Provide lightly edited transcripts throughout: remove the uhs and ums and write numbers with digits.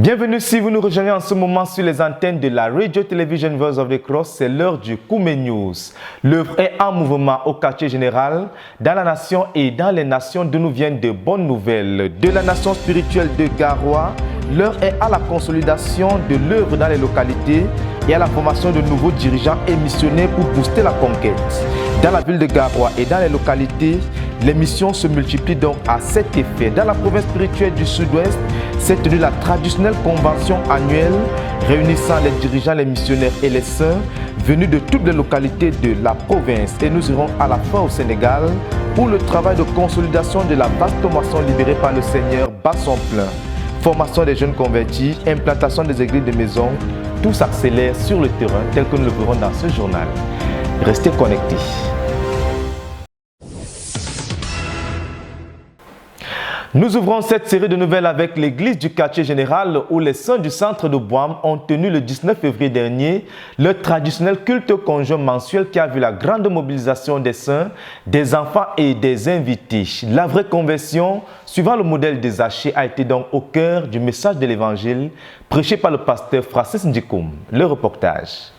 Bienvenue si vous nous rejoignez en ce moment sur les antennes de la Radio Television Voice of the Cross. C'est l'heure du Koumé News. L'œuvre est en mouvement au quartier général, dans la nation et dans les nations d'où nous viennent de bonnes nouvelles. De la nation spirituelle de Garoua, l'heure est à la consolidation de l'œuvre dans les localités et à la formation de nouveaux dirigeants et missionnaires pour booster la conquête. Dans la ville de Garoua et dans les localités, les missions se multiplient donc à cet effet. Dans la province spirituelle du Sud-Ouest, s'est tenue la traditionnelle convention annuelle réunissant les dirigeants, les missionnaires et les saints venus de toutes les localités de la province. Et nous irons à la fin au Sénégal où le travail de consolidation de la vaste moisson libérée par le Seigneur bat son plein. Formation des jeunes convertis, implantation des églises de maison, tout s'accélère sur le terrain tel que nous le verrons dans ce journal. Restez connectés. Nous ouvrons cette série de nouvelles avec l'église du quartier général où les saints du centre de Bouam ont tenu le 19 février dernier le traditionnel culte conjoint mensuel qui a vu la grande mobilisation des saints, des enfants et des invités. La vraie conversion, suivant le modèle des Zachée, a été donc au cœur du message de l'évangile prêché par le pasteur Francis Ndikoum. Le reportage.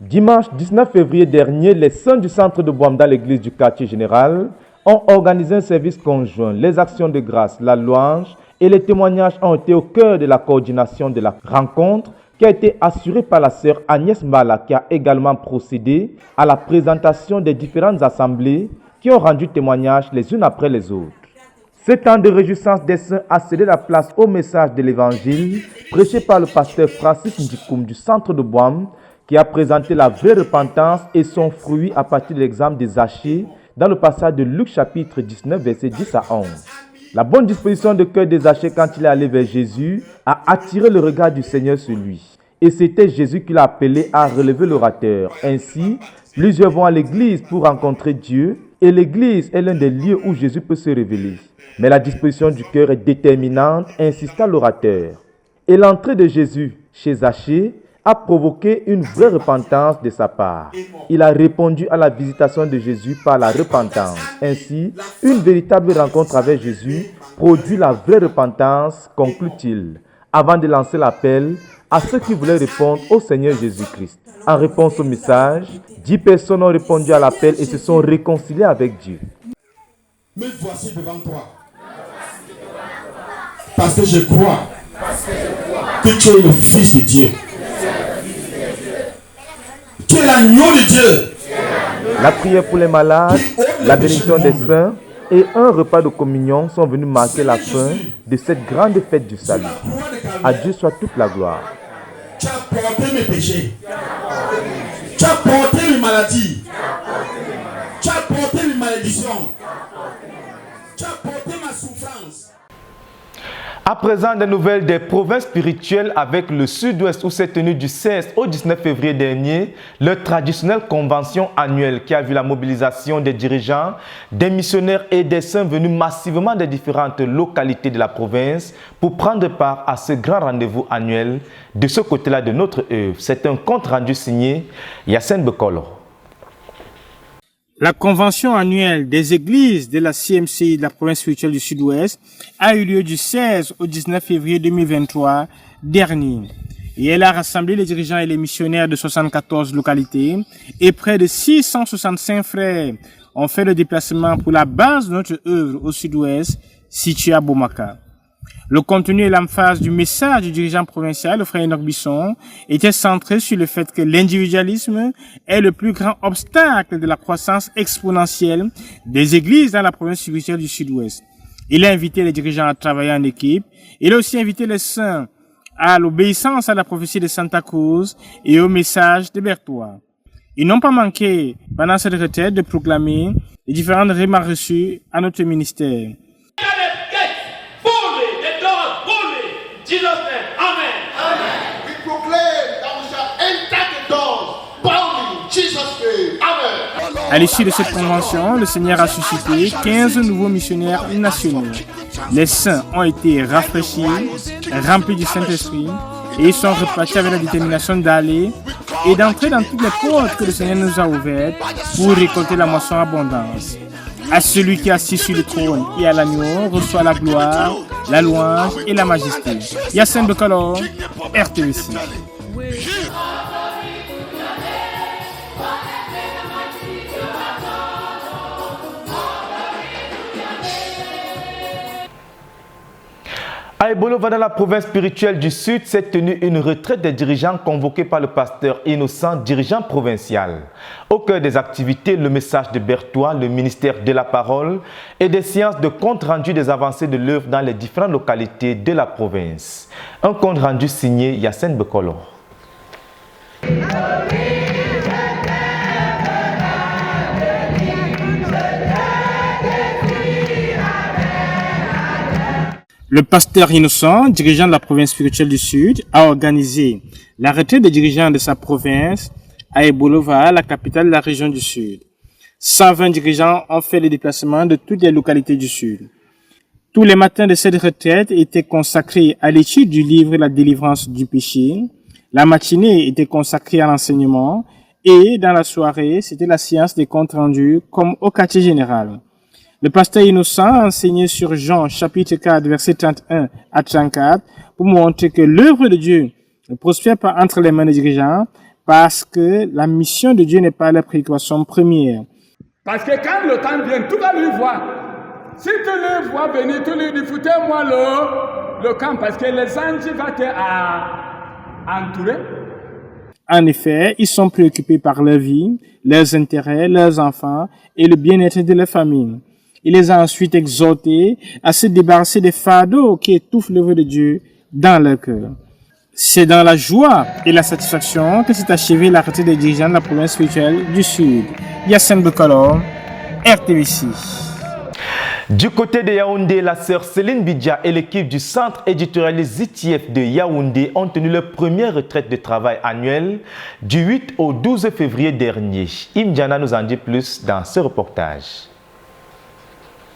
Dimanche 19 février dernier, les saints du centre de Bouam dans l'église du quartier général ont organisé un service conjoint. Les actions de grâce, la louange et les témoignages ont été au cœur de la coordination de la rencontre qui a été assurée par la sœur Agnès Mala qui a également procédé à la présentation des différentes assemblées qui ont rendu témoignage les unes après les autres. Ce temps de réjouissance des saints a cédé la place au message de l'évangile prêché par le pasteur Francis Ndikoum du centre de Bouam qui a présenté la vraie repentance et son fruit à partir de l'exemple des Zachée dans le passage de Luc chapitre 19 versets 10 à 11. La bonne disposition de cœur des Zachée quand il est allé vers Jésus a attiré le regard du Seigneur sur lui. Et c'était Jésus qui l'a appelé à relever l'orateur. Ainsi, plusieurs vont à l'église pour rencontrer Dieu et l'église est l'un des lieux où Jésus peut se révéler. Mais la disposition du cœur est déterminante, insista l'orateur. Et l'entrée de Jésus chez Zachée a provoqué une vraie repentance de sa part. Il a répondu à la visitation de Jésus par la repentance. Ainsi, une véritable rencontre avec Jésus produit la vraie repentance, conclut-il, avant de lancer l'appel à ceux qui voulaient répondre au Seigneur Jésus-Christ. En réponse au message, 10 personnes ont répondu à l'appel et se sont réconciliées avec Dieu. Me voici devant toi. Parce que je crois que tu es le Fils de Dieu. Tu es l'agneau de Dieu. La prière pour les malades, la bénédiction des saints et un repas de communion sont venus marquer la fin de cette grande fête du salut. À Dieu soit toute la gloire. Tu as porté mes péchés. Tu as porté mes maladies. Tu as porté mes malédictions. Tu as porté ma souffrance. À présent, des nouvelles des provinces spirituelles avec le Sud-Ouest où s'est tenu du 16 au 19 février dernier leur traditionnelle convention annuelle qui a vu la mobilisation des dirigeants, des missionnaires et des saints venus massivement des différentes localités de la province pour prendre part à ce grand rendez-vous annuel de ce côté-là de notre œuvre. C'est un compte rendu signé Yassine Bekolo. La convention annuelle des églises de la CMCI de la province spirituelle du Sud-Ouest a eu lieu du 16 au 19 février 2023 dernier. Et elle a rassemblé les dirigeants et les missionnaires de 74 localités et près de 665 frères ont fait le déplacement pour la base de notre œuvre au Sud-Ouest située à Bomaka. Le contenu et l'emphase du message du dirigeant provincial, le frère Enoch Bisson, était centré sur le fait que l'individualisme est le plus grand obstacle de la croissance exponentielle des églises dans la province spirituelle du Sud-Ouest. Il a invité les dirigeants à travailler en équipe. Il a aussi invité les saints à l'obéissance à la prophétie de Santa Cruz et au message de Berthois. Ils n'ont pas manqué, pendant cette retraite, de proclamer les différentes remarques reçues à notre ministère. Jesus' name, amen. Amen. We proclaim that we shall enter the doors boldly in Jesus' name. Amen. À l'issue de cette convention, le Seigneur a suscité 15 nouveaux missionnaires nationaux. Les saints ont été rafraîchis, remplis du Saint-Esprit, et ils sont repartis avec la détermination d'aller et d'entrer dans toutes les portes que le Seigneur nous a ouvertes pour récolter la moisson abondance. À celui qui est assis sur le trône et à l'agneau reçoit la gloire, la louange et la majesté. Yassine Bekalo, RTVC. À Ebolova, dans la province spirituelle du Sud, s'est tenue une retraite des dirigeants convoquée par le pasteur Innocent, dirigeant provincial. Au cœur des activités, le message de Berthois, le ministère de la parole et des séances de compte rendu des avancées de l'œuvre dans les différentes localités de la province. Un compte rendu signé Yassine Bekolo. Le pasteur Innocent, dirigeant de la province spirituelle du Sud, a organisé la retraite des dirigeants de sa province à Ebolova, la capitale de la région du Sud. 120 dirigeants ont fait le déplacement de toutes les localités du Sud. Tous les matins de cette retraite étaient consacrés à l'étude du livre La délivrance du péché. La matinée était consacrée à l'enseignement et dans la soirée, c'était la séance des comptes rendus comme au quartier général. Le pasteur Innocent a enseigné sur Jean chapitre 4 verset 31 à 34 pour montrer que l'œuvre de Dieu ne prospère pas entre les mains des dirigeants parce que la mission de Dieu n'est pas la préoccupation première. Parce que quand le temps vient, tu vas lui voir. Si tu le vois venir, tu lui dis foutez-moi le camp parce que les anges vont te entourer. En effet, ils sont préoccupés par leur vie, leurs intérêts, leurs enfants et le bien-être de leur famille. Il les a ensuite exhortés à se débarrasser des fardeaux qui étouffent l'œuvre de Dieu dans leur cœur. C'est dans la joie et la satisfaction que s'est achevée la retraite des dirigeants de la province spirituelle du Sud. Yassine Bekalo, RTVC. Du côté de Yaoundé, la sœur Céline Bidja et l'équipe du centre éditorial ZTF de Yaoundé ont tenu leur première retraite de travail annuelle du 8 au 12 février dernier. Imdiana nous en dit plus dans ce reportage.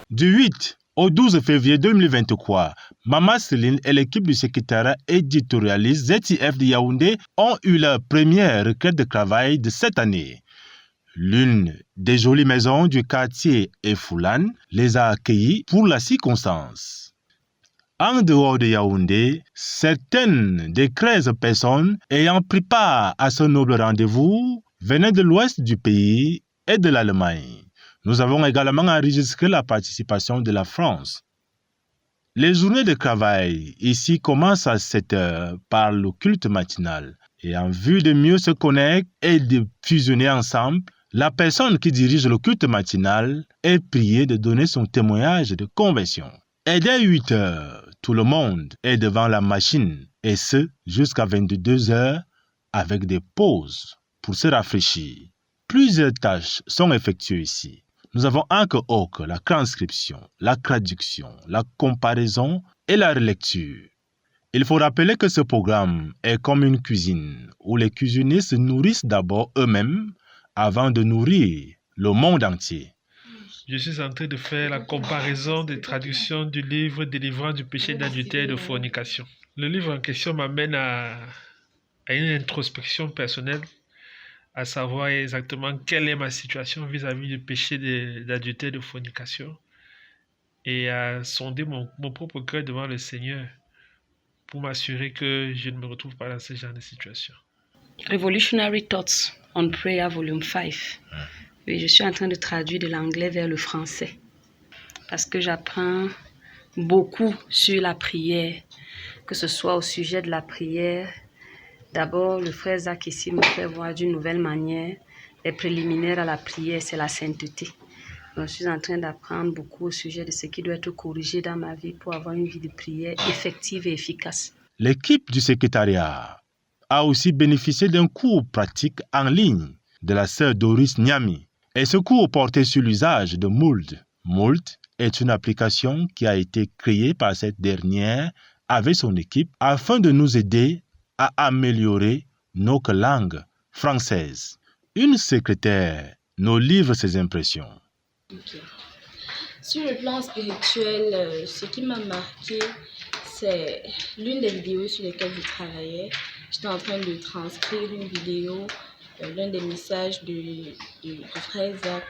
Du 8 au 12 février 2023, Mama Céline et l'équipe du secrétariat éditorialiste ZTF de Yaoundé ont eu leur première retraite de travail de cette année. L'une des jolies maisons du quartier Efoulane les a accueillis pour la circonstance. En dehors de Yaoundé, certaines des 13 personnes ayant pris part à ce noble rendez-vous venaient de l'ouest du pays et de l'Allemagne. Nous avons également enregistré la participation de la France. Les journées de travail ici commencent à 7 heures par le culte matinal. Et en vue de mieux se connaître et de fusionner ensemble, la personne qui dirige le culte matinal est priée de donner son témoignage de conversion. Et dès 8 heures, tout le monde est devant la machine, et ce, jusqu'à 22 heures, avec des pauses pour se rafraîchir. Plusieurs tâches sont effectuées ici. Nous avons la transcription, la traduction, la comparaison et la relecture. Il faut rappeler que ce programme est comme une cuisine où les cuisiniers se nourrissent d'abord eux-mêmes avant de nourrir le monde entier. Je suis en train de faire la comparaison des traductions du livre Délivrance du péché d'adultère et de fornication. Le livre en question m'amène à une introspection personnelle, à savoir exactement quelle est ma situation vis-à-vis du péché d'adultère et de fornication, et à sonder mon propre cœur devant le Seigneur pour m'assurer que je ne me retrouve pas dans ce genre de situation. Revolutionary Thoughts on Prayer, volume 5. Oui, je suis en train de traduire de l'anglais vers le français parce que j'apprends beaucoup sur la prière, que ce soit au sujet de la prière. D'abord, le frère Zach ici me fait voir d'une nouvelle manière. Les préliminaires à la prière, c'est la sainteté. Donc, je suis en train d'apprendre beaucoup au sujet de ce qui doit être corrigé dans ma vie pour avoir une vie de prière effective et efficace. L'équipe du secrétariat a aussi bénéficié d'un cours pratique en ligne de la sœur Doris Niami. Et ce cours portait sur l'usage de Mould. Mould est une application qui a été créée par cette dernière avec son équipe afin de nous aider à améliorer notre langue française. Une secrétaire nous livre ses impressions. Okay. Sur le plan spirituel, ce qui m'a marqué, c'est l'une des vidéos sur lesquelles je travaillais. J'étais en train de transcrire une vidéo, l'un des messages du frère Isaac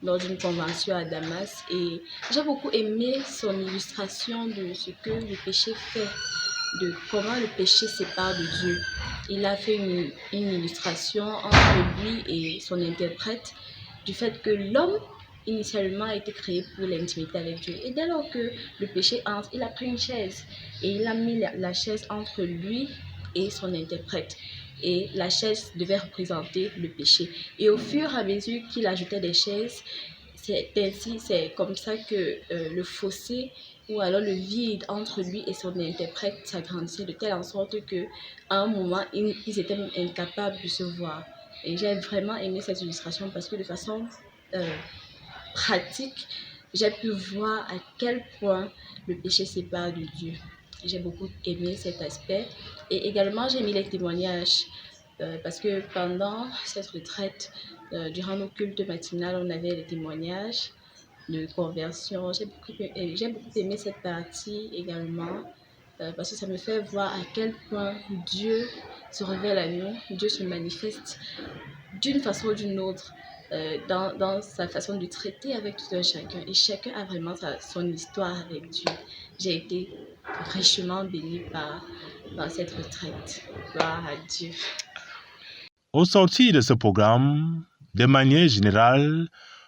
lors d'une convention à Damas. Et j'ai beaucoup aimé son illustration de ce que le péché fait, de comment le péché sépare de Dieu. Il a fait une illustration entre lui et son interprète du fait que l'homme initialement a été créé pour l'intimité avec Dieu. Et dès lors que le péché entre, il a pris une chaise et il a mis la chaise entre lui et son interprète. Et la chaise devait représenter le péché. Et au fur et à mesure qu'il ajoutait des chaises, c'est comme ça que le fossé ou alors le vide entre lui et son interprète s'agrandissait de telle en sorte qu'à un moment, ils étaient même incapables de se voir. Et j'ai vraiment aimé cette illustration parce que de façon pratique, j'ai pu voir à quel point le péché sépare de Dieu. J'ai beaucoup aimé cet aspect. Et également, j'ai aimé les témoignages parce que pendant cette retraite, durant nos cultes matinales, on avait des témoignages de conversion. J'ai beaucoup aimé cette partie également parce que ça me fait voir à quel point Dieu se révèle à nous, Dieu se manifeste d'une façon ou d'une autre dans sa façon de traiter avec tout un chacun. Et chacun a vraiment son histoire avec Dieu. J'ai été richement bénie par cette retraite. Gloire à Dieu. Au sortir de ce programme, de manière générale,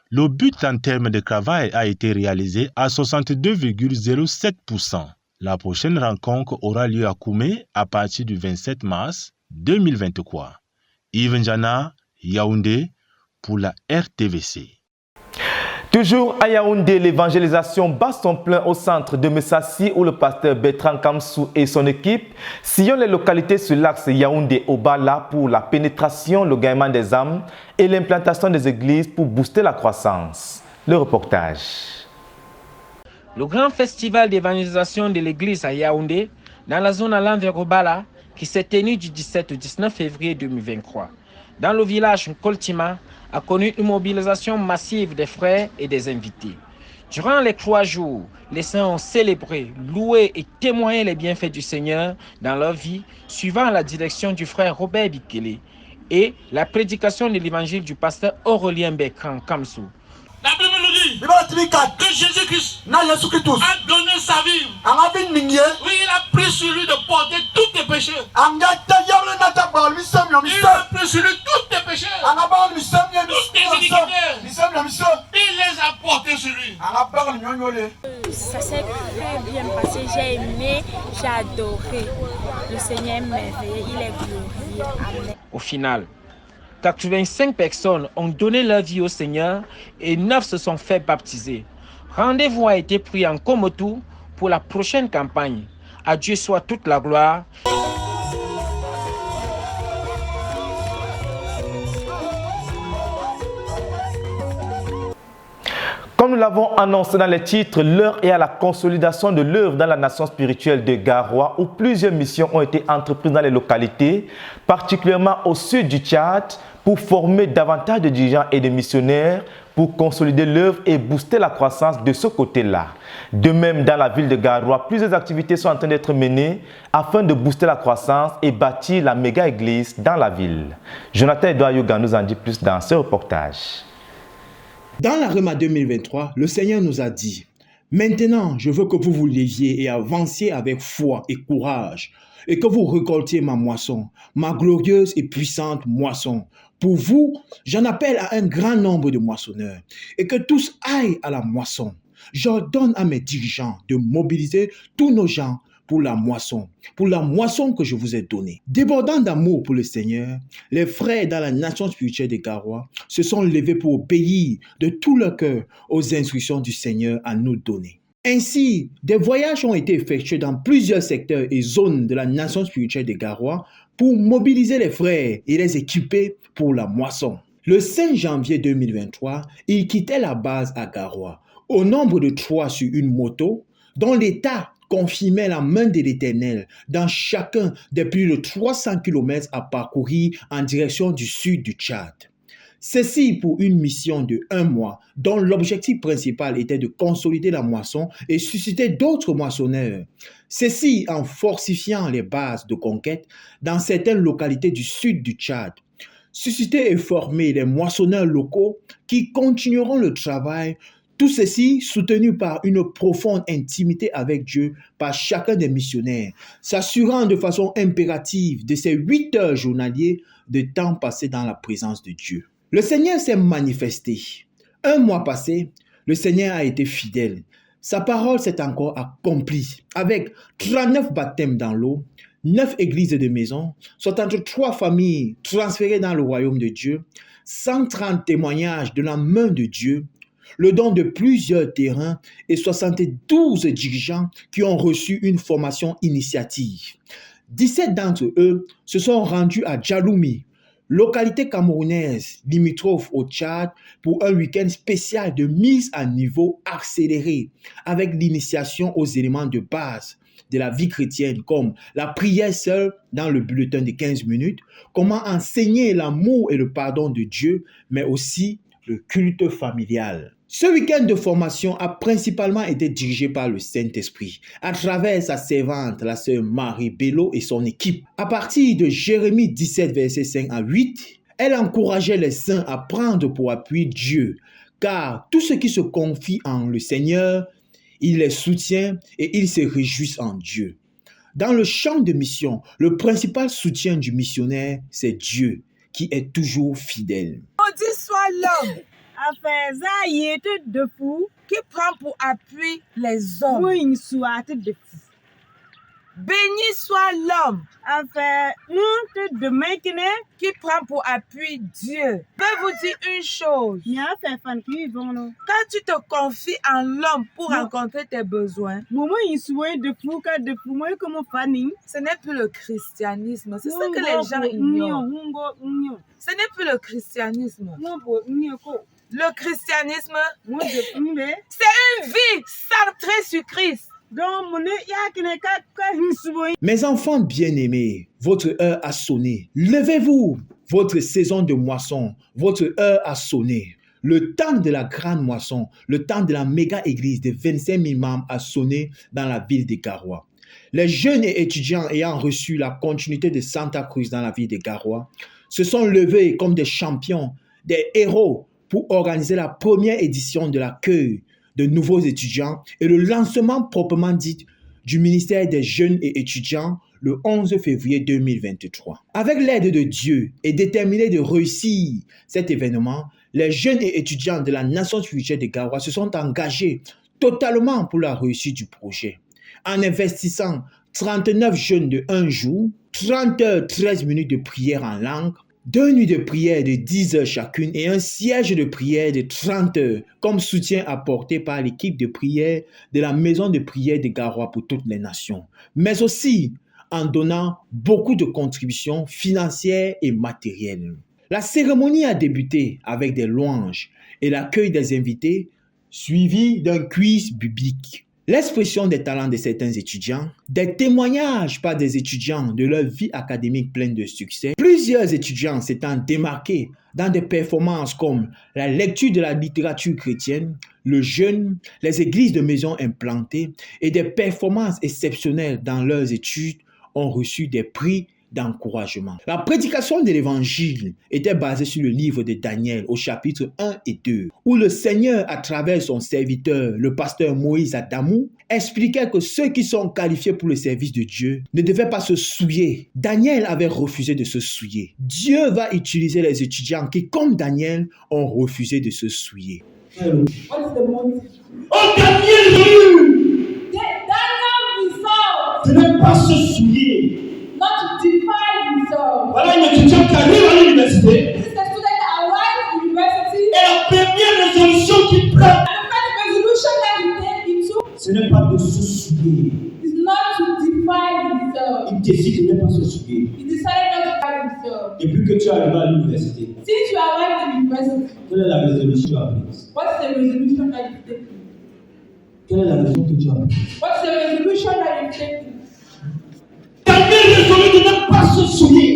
le but en termes de travail a été réalisé à 62,07%. La prochaine rencontre aura lieu à Koumé à partir du 27 mars 2023. Yves Njana, Yaoundé, pour la RTVC. Toujours à Yaoundé, l'évangélisation bat son plein au centre de Messassi où le pasteur Bertrand Kamsou et son équipe sillonnent les localités sur l'axe Yaoundé-Obala pour la pénétration, le gaiement des âmes et l'implantation des églises pour booster la croissance. Le reportage. Le grand festival d'évangélisation de l'église à Yaoundé, dans la zone allant vers Obala, qui s'est tenu du 17 au 19 février 2023. Dans le village Nkoltima, a connu une mobilisation massive des frères et des invités. Durant les 3 jours, les saints ont célébré, loué et témoigné les bienfaits du Seigneur dans leur vie, suivant la direction du frère Robert Bikele et la prédication de l'évangile du pasteur Aurélien Bertrand Kamsou. La Bible nous dit que Jésus-Christ a donné sa vie. Oui, il a pris sur lui de porter tous tes péchés. Il a pris sur lui tous tes péchés. Toutes tes iniquités. Il les a portés sur lui. Ça s'est très bien passé. J'ai aimé, j'ai adoré. Le Seigneur est merveilleux, il est glorieux. Amen. Au final, 85 personnes ont donné leur vie au Seigneur et 9 se sont fait baptiser. Rendez-vous a été pris en Komotou pour la prochaine campagne. À Dieu soit toute la gloire. Comme nous l'avons annoncé dans les titres, l'heure est à la consolidation de l'œuvre dans la nation spirituelle de Garoua, où plusieurs missions ont été entreprises dans les localités, particulièrement au sud du Tchad, pour former davantage de dirigeants et de missionnaires, pour consolider l'œuvre et booster la croissance de ce côté-là. De même, dans la ville de Garoua, plusieurs activités sont en train d'être menées afin de booster la croissance et bâtir la méga-église dans la ville. Jonathan Edouard Yoga nous en dit plus dans ce reportage. Dans la Rema 2023, le Seigneur nous a dit « Maintenant, je veux que vous vous leviez et avanciez avec foi et courage, et que vous récoltiez ma moisson, ma glorieuse et puissante moisson. Pour vous, j'en appelle à un grand nombre de moissonneurs, et que tous aillent à la moisson. J'ordonne à mes dirigeants de mobiliser tous nos gens pour la moisson que je vous ai donnée. » Débordant d'amour pour le Seigneur, les frères dans la nation spirituelle de Garoua se sont levés pour obéir de tout leur cœur aux instructions du Seigneur à nous donner. Ainsi, des voyages ont été effectués dans plusieurs secteurs et zones de la nation spirituelle de Garoua pour mobiliser les frères et les équiper pour la moisson. Le 5 janvier 2023, ils quittaient la base à Garoua, au nombre de 3 sur une moto, dont l'État confirmait la main de l'Éternel dans chacun des plus de 300 km à parcourir en direction du sud du Tchad. Ceci pour une mission de 1 mois dont l'objectif principal était de consolider la moisson et susciter d'autres moissonneurs. Ceci en fortifiant les bases de conquête dans certaines localités du sud du Tchad. Susciter et former les moissonneurs locaux qui continueront le travail, tout ceci soutenu par une profonde intimité avec Dieu par chacun des missionnaires, s'assurant de façon impérative de ces 8 heures journaliers de temps passé dans la présence de Dieu. Le Seigneur s'est manifesté. 1 mois passé, le Seigneur a été fidèle. Sa parole s'est encore accomplie avec 39 baptêmes dans l'eau, 9 églises de maison, 63 familles transférées dans le royaume de Dieu, 130 témoignages de la main de Dieu, le don de plusieurs terrains et 72 dirigeants qui ont reçu une formation initiative. 17 d'entre eux se sont rendus à Djaloumi, localité camerounaise limitrophe au Tchad, pour un week-end spécial de mise à niveau accélérée avec l'initiation aux éléments de base de la vie chrétienne comme la prière seule dans le bulletin de 15 minutes, comment enseigner l'amour et le pardon de Dieu, mais aussi le culte familial. Ce week-end de formation a principalement été dirigé par le Saint-Esprit à travers sa servante, la sœur Marie Bello et son équipe. À partir de Jérémie 17, versets 5 à 8, elle encourageait les saints à prendre pour appui Dieu, car tous ceux qui se confient en le Seigneur, il les soutient et ils se réjouissent en Dieu. Dans le champ de mission, le principal soutien du missionnaire, c'est Dieu, qui est toujours fidèle. Maudit soit l'homme, afin ça y est de fou, qui prend pour appui les hommes. Oui, une soit de fou. Béni soit l'homme, afin de maintenant qui prend pour appui Dieu. Je peux vous dire une chose. Quand tu te confies en l'homme pour rencontrer tes besoins, ce n'est plus le christianisme. C'est ce que les gens ignorent. Ce n'est plus le christianisme. Le christianisme, c'est une vie centrée sur Christ. Mes enfants bien-aimés, votre heure a sonné. Levez-vous, votre saison de moisson, votre heure a sonné. Le temps de la grande moisson, le temps de la méga-église de 25 000 membres a sonné dans la ville de Garoua. Les jeunes et étudiants ayant reçu la continuité de Santa Cruz dans la ville de Garoua se sont levés comme des champions, des héros pour organiser la première édition de l'accueil de nouveaux étudiants et le lancement proprement dit du ministère des Jeunes et Étudiants le 11 février 2023. Avec l'aide de Dieu et déterminés de réussir cet événement, les jeunes et étudiants de la nation spirituelle de Garoua se sont engagés totalement pour la réussite du projet. En investissant 39 jeunes de 1 jour, 30 heures 13 minutes de prière en langue, 2 nuits de prière de 10 heures chacune et un siège de prière de 30 heures comme soutien apporté par l'équipe de prière de la maison de prière de Garoua pour toutes les nations, mais aussi en donnant beaucoup de contributions financières et matérielles. La cérémonie a débuté avec des louanges et l'accueil des invités suivi d'un quiz biblique. L'expression des talents de certains étudiants, des témoignages par des étudiants de leur vie académique pleine de succès. Plusieurs étudiants s'étant démarqués dans des performances comme la lecture de la littérature chrétienne, le jeûne, les églises de maison implantées et des performances exceptionnelles dans leurs études ont reçu des prix d'encouragement. La prédication de l'évangile était basée sur le livre de Daniel au chapitre 1 et 2, où le Seigneur, à travers son serviteur, le pasteur Moïse Adamou, expliquait que ceux qui sont qualifiés pour le service de Dieu ne devaient pas se souiller. Daniel avait refusé de se souiller. Dieu va utiliser les étudiants qui, comme Daniel, ont refusé de se souiller. Ce n'est pas se souiller. Not to defile himself. Voilà un étudiant qui arrive à l'université. This is a student that arrives at university. Et la première résolution qu'il prend, And the first resolution that he takes into ce n'est pas de se souiller. is not to defile himself. Il décide de ne pas se souiller. He decided not to defile himself. Depuis que tu es arrivé à l'université, Since you arrived at university, quelle est la résolution que tu as prise? what's the resolution that you take? Quelle est la raison que tu as prise? What's the resolution that you take? Daniel résolu de ne pas se souiller.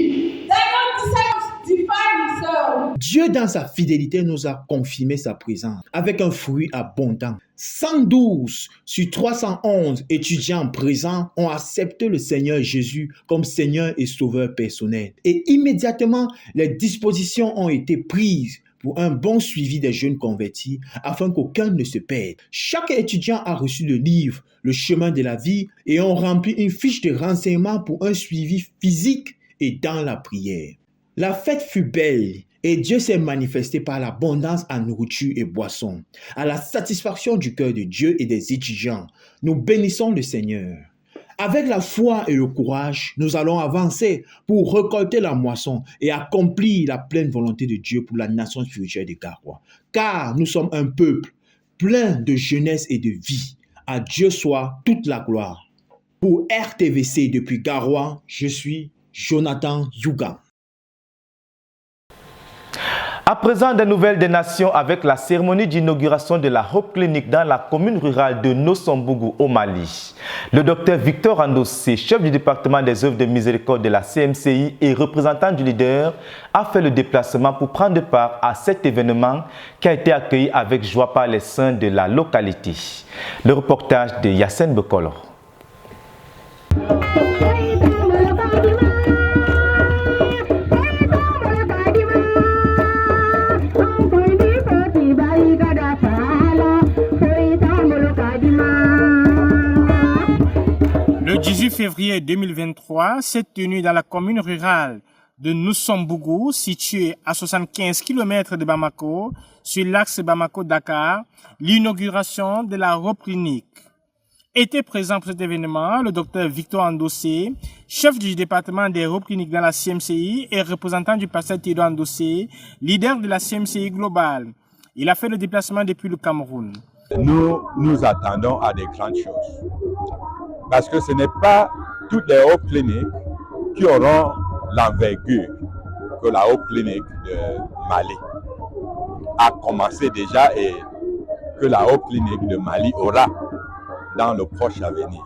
Daniel decided to defile himself. Dieu, dans sa fidélité, nous a confirmé sa présence avec un fruit abondant. 112 sur 311 étudiants présents ont accepté le Seigneur Jésus comme Seigneur et Sauveur personnel. Et immédiatement, les dispositions ont été prises pour un bon suivi des jeunes convertis afin qu'aucun ne se perde. Chaque étudiant a reçu le livre « Le chemin de la vie » et ont rempli une fiche de renseignement pour un suivi physique et dans la prière. La fête fut belle et Dieu s'est manifesté par l'abondance en nourriture et boissons, à la satisfaction du cœur de Dieu et des étudiants. Nous bénissons le Seigneur. Avec la foi et le courage, nous allons avancer pour récolter la moisson et accomplir la pleine volonté de Dieu pour la nation spirituelle de Garoua. Car nous sommes un peuple plein de jeunesse et de vie. À Dieu soit toute la gloire. Pour RTVC depuis Garoua, je suis Jonathan Yuga. À présent, des nouvelles des nations avec la cérémonie d'inauguration de la Hope Clinic dans la commune rurale de Nosombougou au Mali. Le docteur Victor Andossé, chef du département des œuvres de miséricorde de la CMCI et représentant du leader, a fait le déplacement pour prendre part à cet événement qui a été accueilli avec joie par les saints de la localité. Le reportage de Yassine Bekolo. Le 18 février 2023 s'est tenu dans la commune rurale de Nosombougou, située à 75 km de Bamako, sur l'axe Bamako-Dakar, l'inauguration de la Hope Clinic. Était présent pour cet événement le docteur Victor Andossé, chef du département des Hope Clinic dans la CMCI et représentant du pasteur Théodore Andossé, leader de la CMCI globale. Il a fait le déplacement depuis le Cameroun. Nous attendons à des grandes choses. Parce que ce n'est pas toutes les Hope Clinics qui auront l'envergure que la Hope Clinic de Mali a commencé déjà et que la Hope Clinic de Mali aura dans le proche avenir.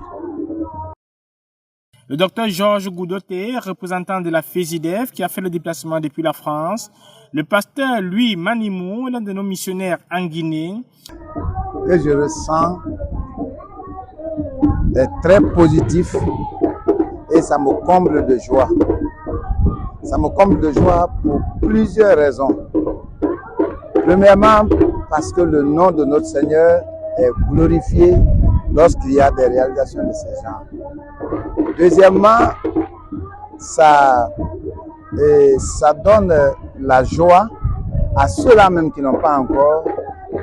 Le docteur Georges Goudoté, représentant de la FESIDEF, qui a fait le déplacement depuis la France. Le pasteur Louis Manimou, l'un de nos missionnaires en Guinée. Que je ressens est très positif et ça me comble de joie. Ça me comble de joie pour plusieurs raisons. Premièrement, parce que le nom de notre Seigneur est glorifié lorsqu'il y a des réalisations de ces gens. Deuxièmement, ça donne la joie à ceux-là même qui n'ont pas encore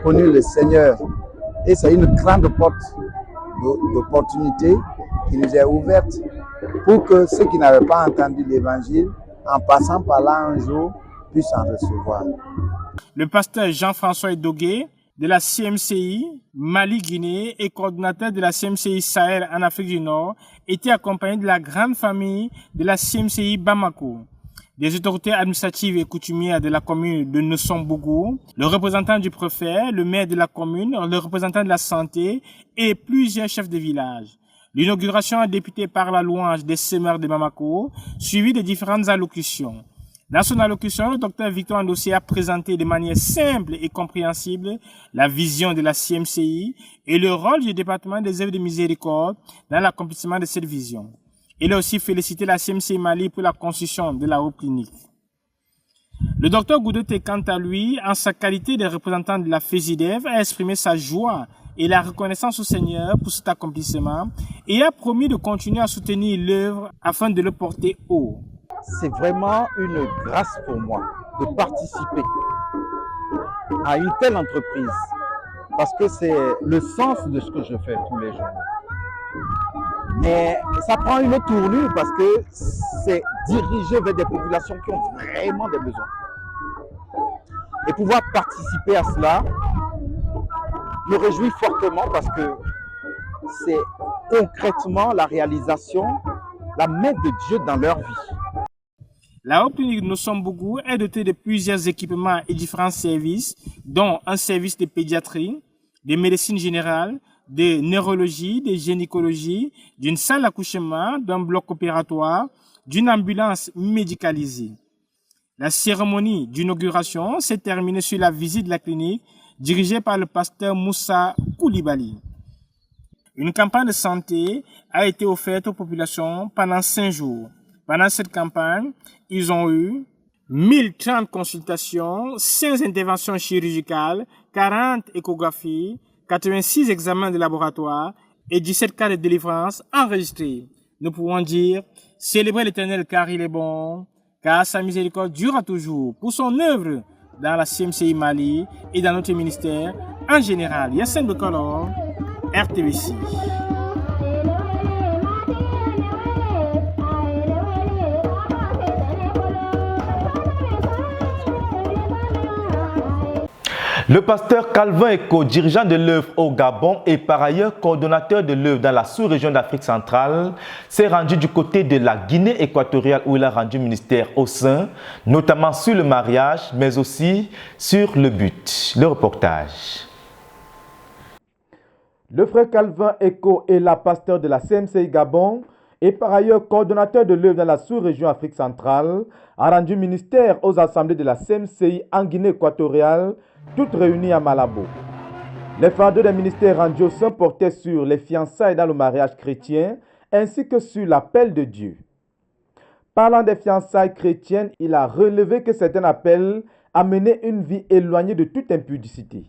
connu le Seigneur. Et c'est une grande porte d'opportunité qui nous est ouverte pour que ceux qui n'avaient pas entendu l'évangile, en passant par là un jour, puissent en recevoir. Le pasteur Jean-François Edogué de la CMCI Mali-Guinée et coordinateur de la CMCI Sahel en Afrique du Nord était accompagné de la grande famille de la CMCI Bamako, des autorités administratives et coutumières de la commune de Nosombougou, le représentant du préfet, le maire de la commune, le représentant de la santé et plusieurs chefs de village. L'inauguration a débuté par la louange des semeurs de Bamako, suivie de différentes allocutions. Dans son allocution, le docteur Victor Andossé a présenté de manière simple et compréhensible la vision de la CMCI et le rôle du département des œuvres de miséricorde dans l'accomplissement de cette vision. Il a aussi félicité la CMCI Mali pour la construction de la Hope Clinic. Le docteur Goudoté, quant à lui, en sa qualité de représentant de la FESIDEF, a exprimé sa joie et la reconnaissance au Seigneur pour cet accomplissement et a promis de continuer à soutenir l'œuvre afin de le porter haut. C'est vraiment une grâce pour moi de participer à une telle entreprise parce que c'est le sens de ce que je fais tous les jours. Mais ça prend une autre tournure parce que c'est dirigé vers des populations qui ont vraiment des besoins. Et pouvoir participer à cela me réjouit fortement parce que c'est concrètement la réalisation, la main de Dieu dans leur vie. La Hope Clinic de Nosombougou est dotée de plusieurs équipements et différents services, dont un service de pédiatrie, de médecine générale, de neurologie, de gynécologie, d'une salle d'accouchement, d'un bloc opératoire, d'une ambulance médicalisée. La cérémonie d'inauguration s'est terminée sur la visite de la clinique dirigée par le pasteur Moussa Koulibaly. Une campagne de santé a été offerte aux populations pendant 5 jours. Pendant cette campagne, ils ont eu 1030 consultations, 5 interventions chirurgicales, 40 échographies, 86 examens de laboratoire et 17 cas de délivrance enregistrés. Nous pouvons dire, célébrez l'Éternel car il est bon, car sa miséricorde durera toujours pour son œuvre dans la CMCI Mali et dans notre ministère en général. Yassine Bekolor, RTVC. Le pasteur Calvin Eko, dirigeant de l'œuvre au Gabon et par ailleurs coordonnateur de l'œuvre dans la sous-région d'Afrique centrale, s'est rendu du côté de la Guinée équatoriale où il a rendu ministère au sein, notamment sur le mariage, mais aussi sur le but. Le reportage. Le frère Calvin Eko est la pasteur de la CMCI Gabon et par ailleurs coordonnateur de l'œuvre dans la sous-région Afrique centrale, a rendu ministère aux assemblées de la CMCI en Guinée équatoriale, toutes réunies à Malabo. Les fardeaux des ministères rendus au sein portaient sur les fiançailles dans le mariage chrétien ainsi que sur l'appel de Dieu. Parlant des fiançailles chrétiennes, il a relevé que certains appellent à mener une vie éloignée de toute impudicité.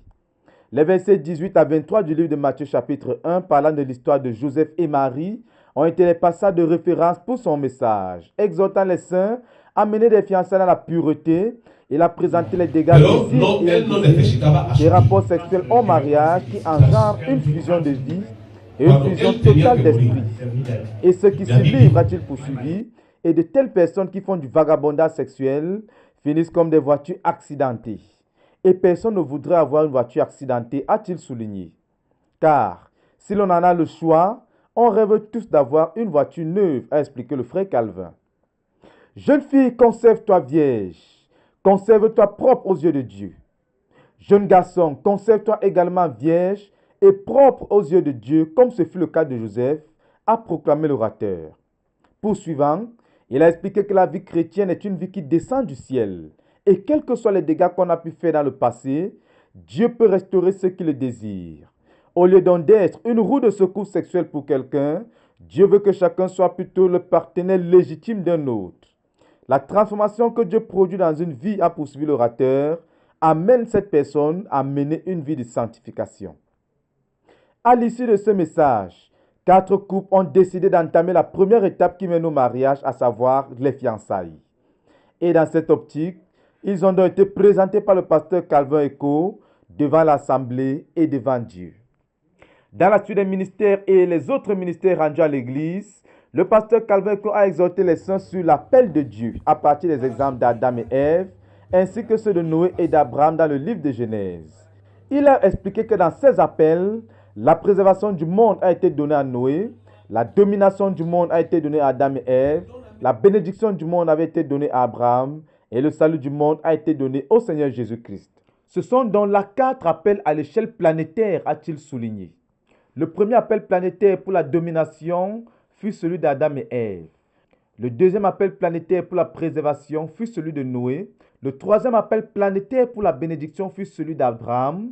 Les versets 18 à 23 du livre de Matthieu chapitre 1 parlant de l'histoire de Joseph et Marie ont été les passages de référence pour son message, exhortant les saints à mener des fiançailles dans la pureté. Il a présenté les dégâts des rapports sexuels au mariage qui engendrent une fusion de vie et une fusion totale d'esprit. Et ce qui se livre a-t-il poursuivi, et de telles personnes qui font du vagabondage sexuel finissent comme des voitures accidentées. Et personne ne voudrait avoir une voiture accidentée, a-t-il souligné. Car si l'on en a le choix, on rêve tous d'avoir une voiture neuve, a expliqué le frère Calvin. Jeune fille, conserve-toi vierge. Conserve-toi propre aux yeux de Dieu. Jeune garçon, conserve-toi également vierge et propre aux yeux de Dieu, comme ce fut le cas de Joseph, a proclamé l'orateur. Poursuivant, il a expliqué que la vie chrétienne est une vie qui descend du ciel. Et quels que soient les dégâts qu'on a pu faire dans le passé, Dieu peut restaurer ceux qui le désirent. Au lieu donc d'être une roue de secours sexuelle pour quelqu'un, Dieu veut que chacun soit plutôt le partenaire légitime d'un autre. La transformation que Dieu produit dans une vie, a poursuivi l'orateur, amène cette personne à mener une vie de sanctification. À l'issue de ce message, 4 couples ont décidé d'entamer la première étape qui mène au mariage, à savoir les fiançailles. Et dans cette optique, ils ont donc été présentés par le pasteur Calvin Eko devant l'Assemblée et devant Dieu. Dans la suite des ministères et les autres ministères rendus à l'Église, le pasteur Calvin Eko a exhorté les saints sur l'appel de Dieu à partir des exemples d'Adam et Ève, ainsi que ceux de Noé et d'Abraham dans le livre de Genèse. Il a expliqué que dans ces appels, la préservation du monde a été donnée à Noé, la domination du monde a été donnée à Adam et Ève, la bénédiction du monde avait été donnée à Abraham et le salut du monde a été donné au Seigneur Jésus-Christ. Ce sont donc là 4 appels à l'échelle planétaire, a-t-il souligné. Le premier appel planétaire pour la domination fut celui d'Adam et Ève. Le deuxième appel planétaire pour la préservation fut celui de Noé. Le troisième appel planétaire pour la bénédiction fut celui d'Abraham.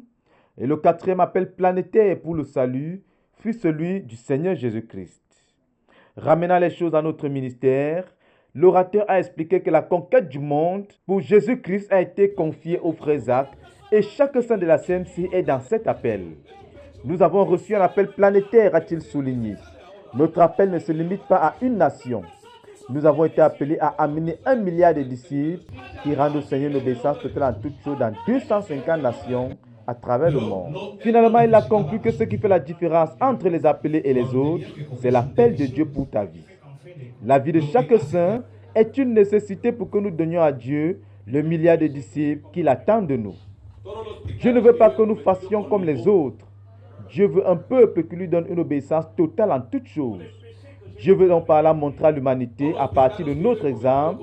Et le quatrième appel planétaire pour le salut fut celui du Seigneur Jésus-Christ. Ramenant les choses à notre ministère, l'orateur a expliqué que la conquête du monde pour Jésus-Christ a été confiée au frère Zach et chaque saint de la CMC est dans cet appel. Nous avons reçu un appel planétaire, a-t-il souligné. Notre appel ne se limite pas à une nation. Nous avons été appelés à amener 1 milliard de disciples qui rendent au Seigneur une obéissance totale en toutes choses dans 250 nations à travers le monde. Finalement, il a conclu que ce qui fait la différence entre les appelés et les autres, c'est l'appel de Dieu pour ta vie. La vie de chaque saint est une nécessité pour que nous donnions à Dieu le milliard de disciples qu'il attend de nous. Dieu ne veut pas que nous fassions comme les autres. Dieu veut un peuple qui lui donne une obéissance totale en toutes choses. Dieu veut donc par là montrer à l'humanité, à partir de notre exemple,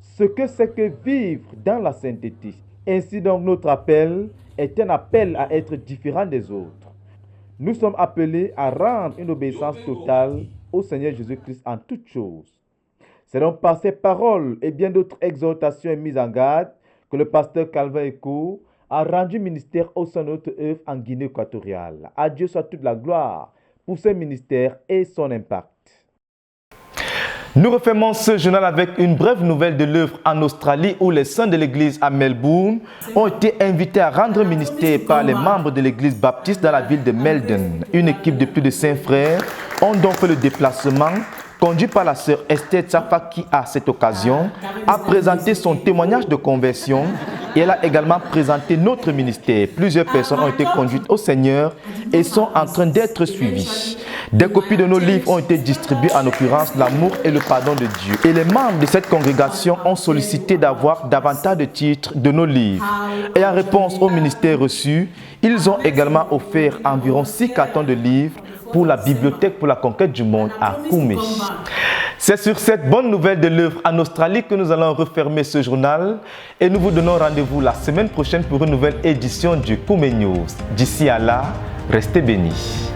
ce que c'est que vivre dans la sainteté. Ainsi donc notre appel est un appel à être différent des autres. Nous sommes appelés à rendre une obéissance totale au Seigneur Jésus-Christ en toutes choses. C'est donc par ces paroles et bien d'autres exhortations et mises en garde que le pasteur Calvin Eco a rendu ministère au sein de notre œuvre en Guinée équatoriale. À Dieu soit toute la gloire pour ce ministère et son impact. Nous refermons ce journal avec une brève nouvelle de l'œuvre en Australie où les saints de l'église à Melbourne ont été invités à rendre ministère par les membres de l'église baptiste dans la ville de Melbourne. Une équipe de plus de 5 frères ont donc fait le déplacement conduit par la sœur Esther Tsafa qui, à cette occasion, a présenté son témoignage de conversion et elle a également présenté notre ministère. Plusieurs personnes ont été conduites au Seigneur et sont en train d'être suivies. Des copies de nos livres ont été distribuées, en l'occurrence L'amour et le pardon de Dieu. Et les membres de cette congrégation ont sollicité d'avoir davantage de titres de nos livres. Et en réponse au ministère reçu, ils ont également offert environ 6 cartons de livres pour la bibliothèque pour la conquête du monde à Koumé. C'est sur cette bonne nouvelle de l'œuvre en Australie que nous allons refermer ce journal et nous vous donnons rendez-vous la semaine prochaine pour une nouvelle édition du Koumé News. D'ici à là, restez bénis.